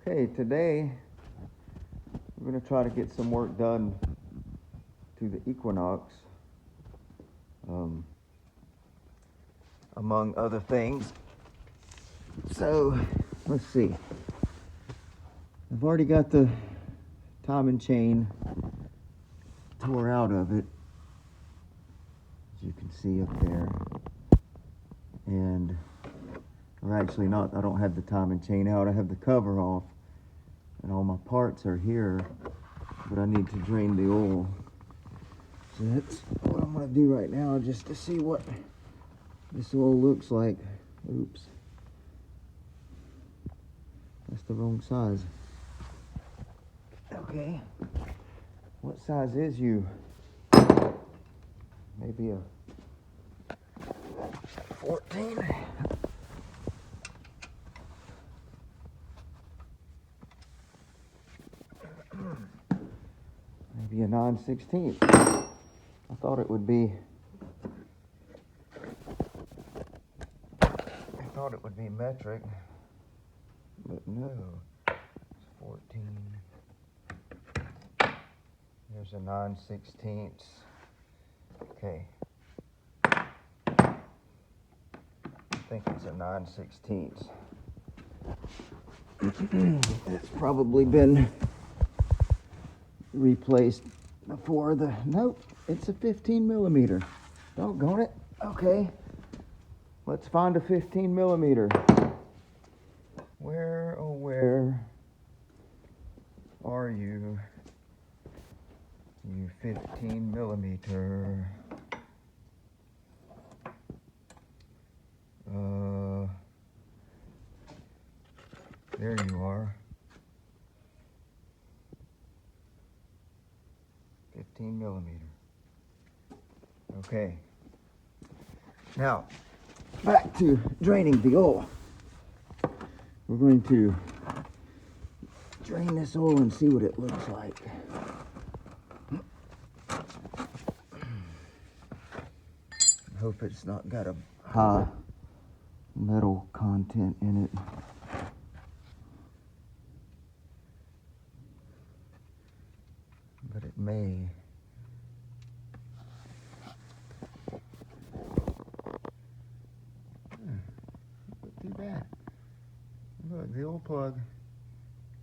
Okay, today we're going to try to get some work done to the Equinox, among other things. So, let's see. I've already got the timing chain tore out of it, as you can see up there. And, or actually not, I don't have the timing chain out, I have the cover off. And all my parts are here, but I need to drain the oil. So that's what I'm going to do right now, just to see what this oil looks like. Oops. That's the wrong size. Okay. What size is you? Maybe a 14? Maybe a 9/16. I thought it would be metric, but no. It's 14. There's a 9/16. Okay. I think it's a 9/16. It's probably been replaced before the, nope, it's a 15 millimeter. Doggone it. Okay, let's find a 15 millimeter. Where, oh where are you, you 15 millimeter? There you are. 15 millimeter. Okay. Now, back to draining the oil. We're going to drain this oil and see what it looks like. I hope it's not got a high metal content in it. But it may. Not too bad. Look, the oil plug,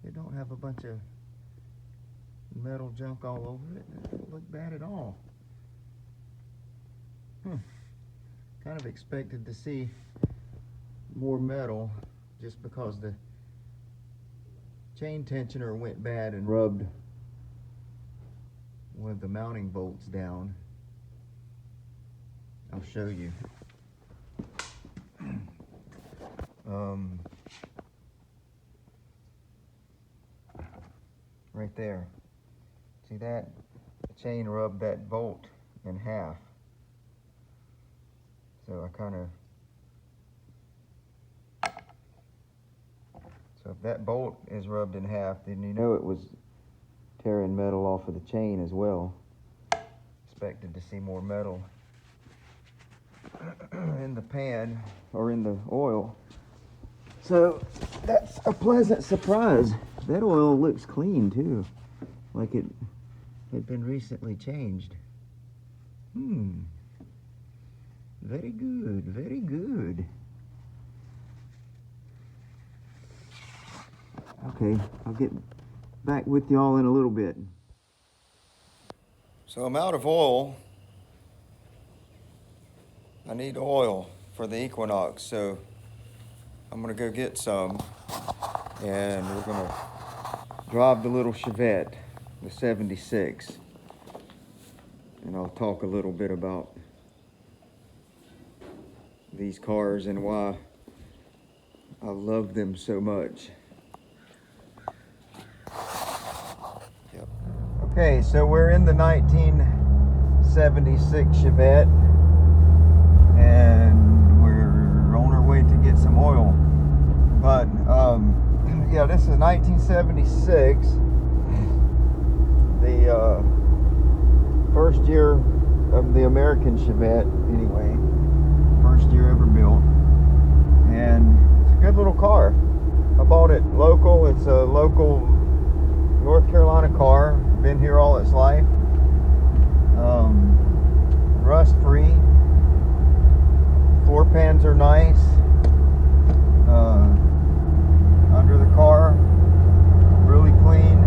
it don't have a bunch of metal junk all over it. It doesn't look bad at all. Kind of expected to see more metal just because the chain tensioner went bad and rubbed one of the mounting bolts down. I'll show you. Right there. See that? The chain rubbed that bolt in half. So so if that bolt is rubbed in half, then you know it was tearing metal off of the chain as well. Expected to see more metal in the pan or in the oil. So that's a pleasant surprise. That oil looks clean too, like it had been recently changed. Very good, very good. Okay, I'll get back with y'all in a little bit. So I'm out of oil. I need oil for the Equinox, so I'm gonna go get some, and we're gonna drive the little Chevette, the 76, and I'll talk a little bit about these cars and why I love them so much. Yep. Okay, so we're in the 1976 Chevette, and we're on our way to get some oil. But yeah, this is 1976, the first year of the American Chevette, anyway, first year ever built, and it's a good little car. I bought it local. It's a local North Carolina car, been here all its life. Rust free. Floor pans are nice. Under the car, really clean.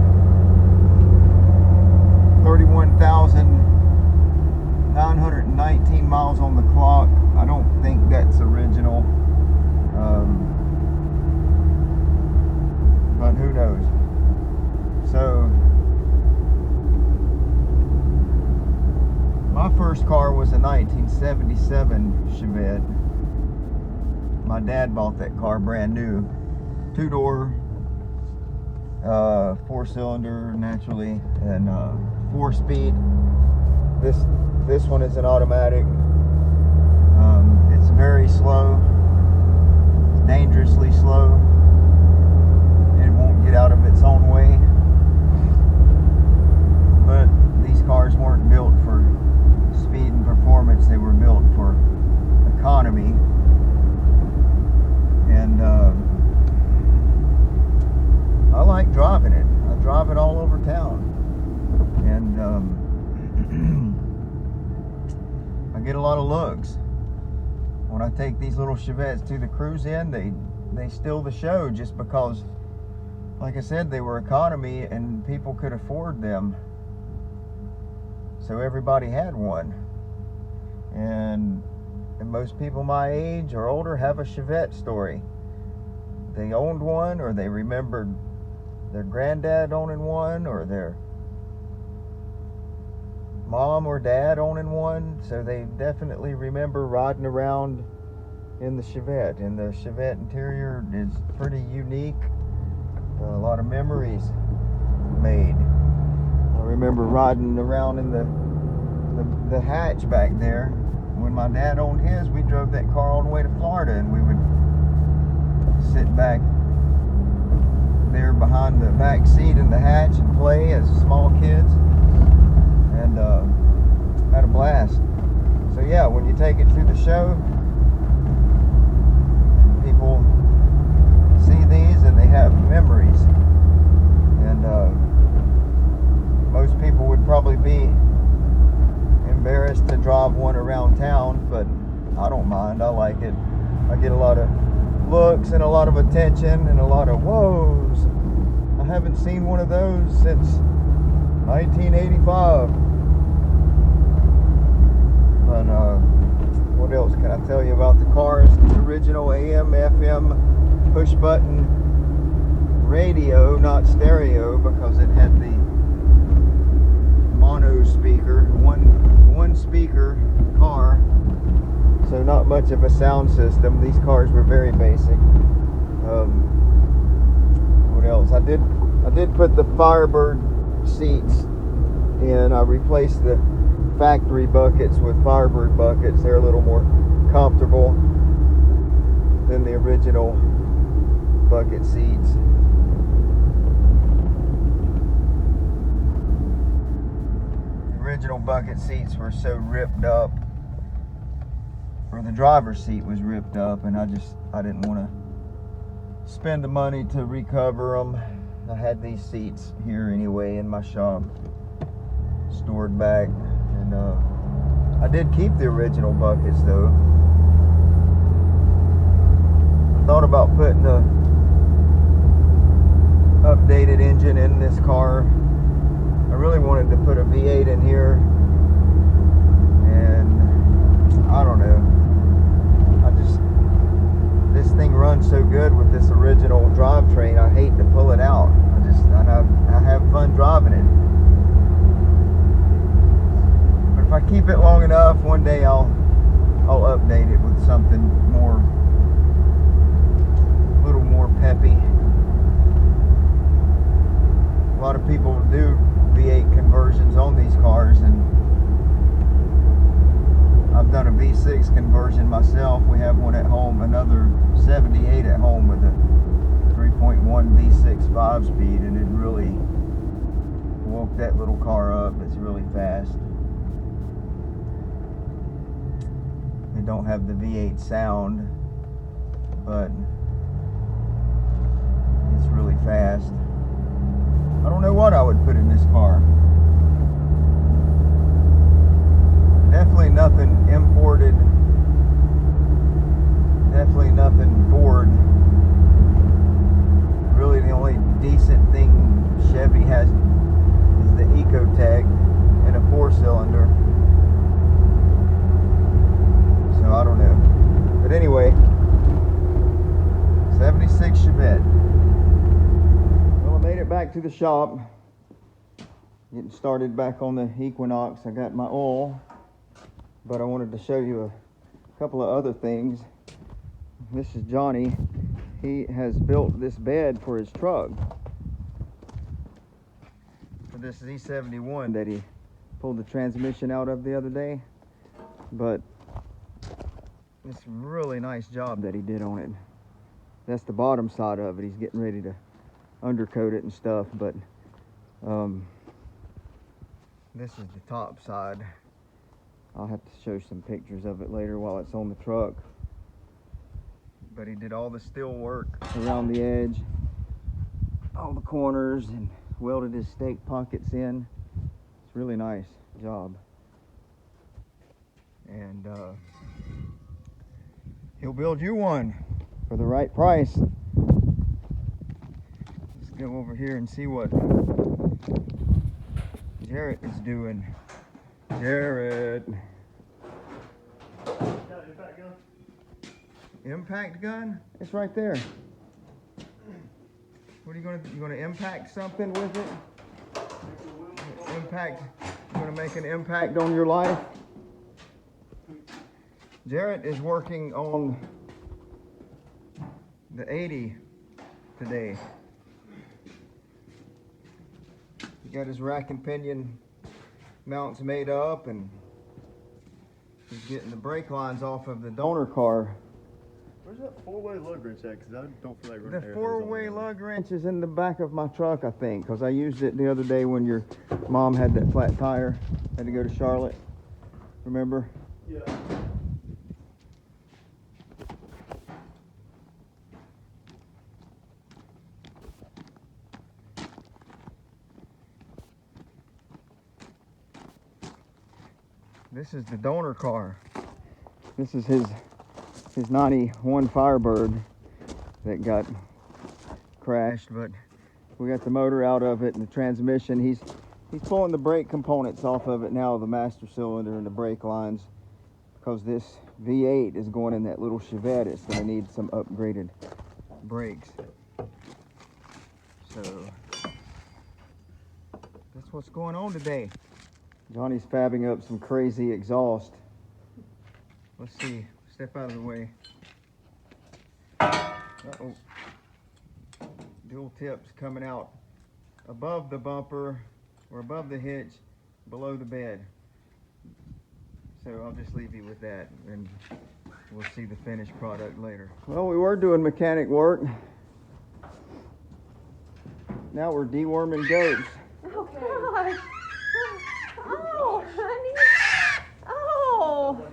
31,919 miles on the clock. I don't think that's original, but who knows. So my first car was a 1977 Chevette. My dad bought that car brand new, 2-door, 4-cylinder naturally, and 4-speed. This one is an automatic. It's very slow. It's dangerously slow. It won't get out of its own way. But these cars weren't built for speed and performance. They were built for economy. And I like driving it. I drive it all over town. And I get a lot of looks. When I take these little Chevettes to the cruise in, they steal the show just because, like I said, they were economy and people could afford them. So everybody had one. And most people my age or older have a Chevette story. They owned one, or they remembered their granddad owning one, or their mom or dad owning one. So they definitely remember riding around in the Chevette. And the Chevette interior is pretty unique. A lot of memories made. I remember riding around in the hatch back there. When my dad owned his, we drove that car all the way to Florida, and we would sit back there behind the back seat in the hatch and play as small kids, and had a blast. So yeah, when you take it to the show, people see these and they have memories. And most people would probably be embarrassed to drive one around town, but I don't mind. I like it. I get a lot of looks and a lot of attention and a lot of whoas. I haven't seen one of those since 1985. But what else can I tell you about the cars? The original AM, FM, push button radio, not stereo, because it had the mono speaker, one speaker car, so not much of a sound system. These cars were very basic. What else? I did put the Firebird seats in. I replaced the factory buckets with Firebird buckets. They're a little more comfortable than the original bucket seats. The original bucket seats were so ripped up, or the driver's seat was ripped up, and I didn't want to spend the money to recover them. I had these seats here anyway in my shop, stored back, and I did keep the original buckets though. I thought about putting a updated engine in this car. I really wanted to put a V8 in here, and I don't know. This thing runs so good with this original drivetrain. I hate to pull it out. I have fun driving it. But if I keep it long enough, one day I'll update it with something more, a little more peppy. A lot of people do V8 conversions on these cars, and I've done a V6 conversion myself. We have one at home, another 78 at home with a 3.1 V6 5-speed, and it really woke that little car up. It's really fast. They don't have the V8 sound, but it's really fast. I would put in this car. Definitely nothing imported. Definitely nothing Ford. Really the only decent thing Chevy has is the Ecotec and a 4-cylinder. So I don't know. But anyway, 76 Chevette. Well, I made it back to the shop. Getting started back on the Equinox. I got my oil, but I wanted to show you a couple of other things. This is Johnny. He has built this bed for his truck, for this Z71 that he pulled the transmission out of the other day. But it's a really nice job that he did on it. That's the bottom side of it. He's getting ready to undercoat it and stuff, but this is the top side. I'll have to show some pictures of it later while it's on the truck. But he did all the steel work around the edge, all the corners, and welded his stake pockets in. It's a really nice job. And he'll build you one for the right price. Let's go over here and see what Jarrett is doing. Jarrett. Impact gun? It's right there. What are you gonna impact something with it? Impact, you're gonna make an impact on your life? Jarrett is working on the 80 today. He got his rack and pinion mounts made up, and he's getting the brake lines off of the donor car. Where's that 4-way lug wrench at? Because I don't feel like running The 4-way lug wrench is in the back of my truck, I think, because I used it the other day when your mom had that flat tire. Had to go to Charlotte. Remember? Yeah. This is the donor car. This is his 91 Firebird that got crashed, but we got the motor out of it and the transmission. He's pulling the brake components off of it now, the master cylinder and the brake lines, because this V8 is going in that little Chevette. It's going to need some upgraded brakes. So that's what's going on today. Johnny's fabbing up some crazy exhaust. Let's see. Step out of the way. Uh-oh. Dual tips coming out above the bumper or above the hitch, below the bed. So I'll just leave you with that, and we'll see the finished product later. Well, we were doing mechanic work. Now we're deworming goats. Oh, gosh. Oh, honey. Oh,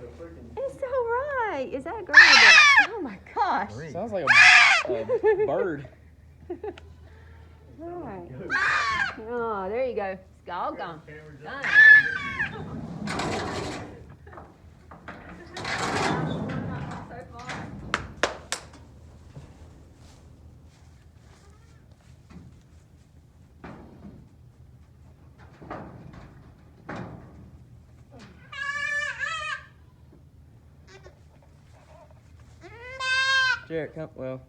it's all right. Is that a girl? Oh, my gosh. Sounds like a bird. All right. Oh, there you go. It's all gone. Done. Jarrett, come. Well.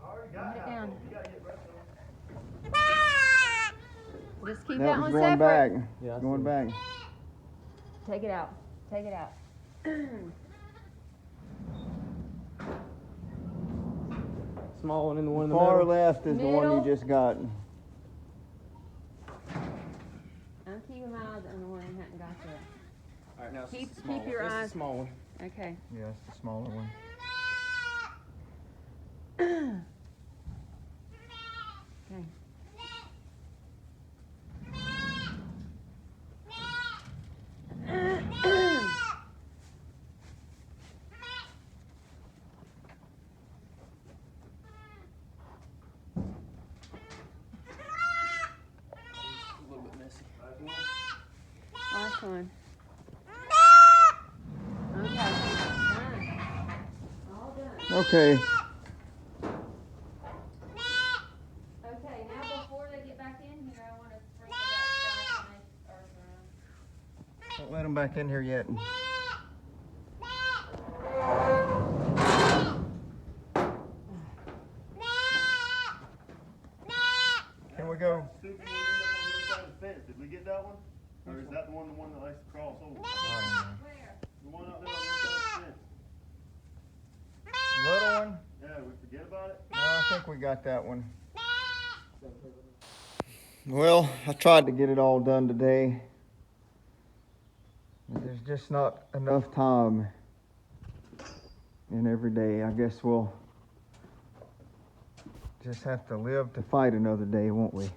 Put it down. Just keep that That was one going separate. back. Yeah, I Going see. back. Take it out. Take it out. Small one and the one in the Far middle. left is the one Middle. you just got. I'm keeping my eyes on the one you hadn't got yet. All right, now it's Keep- just the small keep your one. This is eyes- the small one. Okay. Yeah, it's the smaller one. Okay. one. Okay, done. All done. Okay. Okay, now before they get back in here, I want to sprinkle that stuff and make earth around. Don't let them back in here yet. Can we go? Stupid one ended up on the other side of the fence. Did we get that one? Or is that the one that likes to cross over? Where? The one out there on the other side of the fence. Little one? Yeah, we forget about it? No, I think we got that one. Well, I tried to get it all done today. But there's just not enough time in every day. I guess we'll just have to live to fight another day, won't we?